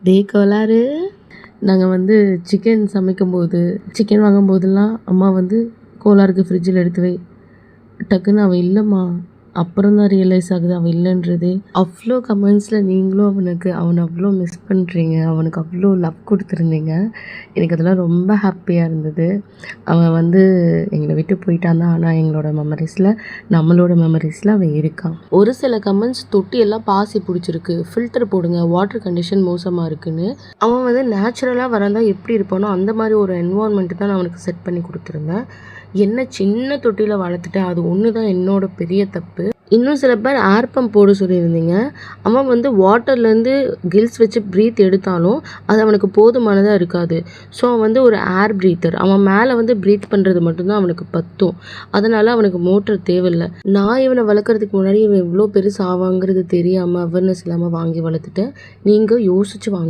டேய் கோளாறு, நாங்கள் வந்து சிக்கன் சமைக்கும்போது சிக்கன் வாங்கும்போதெல்லாம் அம்மா வந்து கோளாறுக்கு ஃப்ரிட்ஜில் எடுத்து வை, டக்குன்னு அவன் இல்லைம்மா, அப்புறம் தான் ரியலைஸ் ஆகுது அவன் இல்லைன்றதே. அவ்வளோ கமெண்ட்ஸில் நீங்களும் அவனை அவ்வளோ மிஸ் பண்ணுறீங்க, அவனுக்கு அவ்வளோ லவ் கொடுத்துருந்தீங்க. எனக்கு அதெல்லாம் ரொம்ப ஹாப்பியாக இருந்தது. அவன் வந்து எங்களை விட்டு போயிட்டான் தான், ஆனால் எங்களோட மெமரிஸில், நம்மளோட மெமரிஸில் அவன் இருக்கான். ஒரு சில கமெண்ட்ஸ் தொட்டியெல்லாம் பாசி பிடிச்சிருக்கு, ஃபில்டர் போடுங்க, வாட்டர் கண்டிஷன் மோசமாக இருக்குன்னு. அவன் வந்து நேச்சுரலாக வளர்ந்தால் எப்படி இருப்பானோ அந்த மாதிரி ஒரு என்வான்மெண்ட்டு தான் நான் அவனுக்கு செட் பண்ணி கொடுத்துருந்தேன். என்ன சின்ன தொட்டியில் வளர்த்துட்டேன், அது ஒன்று தான் என்னோட பெரிய தப்பு. இன்னும் சில பேர் ஏர் பம்ப் போட சொல்லியிருந்தீங்க. அவன் வந்து வாட்டர்லேருந்து கில்ஸ் வச்சு ப்ரீத் எடுத்தாலும் அது அவனுக்கு போதுமானதாக இருக்காது. ஸோ அவன் வந்து ஒரு ஏர் ப்ரீத்தர், அவன் மேலே வந்து ப்ரீத் பண்ணுறது மட்டும்தான் அவனுக்கு பத்தும். அதனால் அவனுக்கு மோட்டர் தேவையில்லை. நான் இவனை வளர்க்குறதுக்கு முன்னாடி இவன் எவ்வளோ பெருசு ஆவாங்கிறது தெரியாமல் அவேர்னஸ் இல்லாமல் வாங்கி வளர்த்துட்டேன். நீங்கள் யோசிச்சு வாங்க.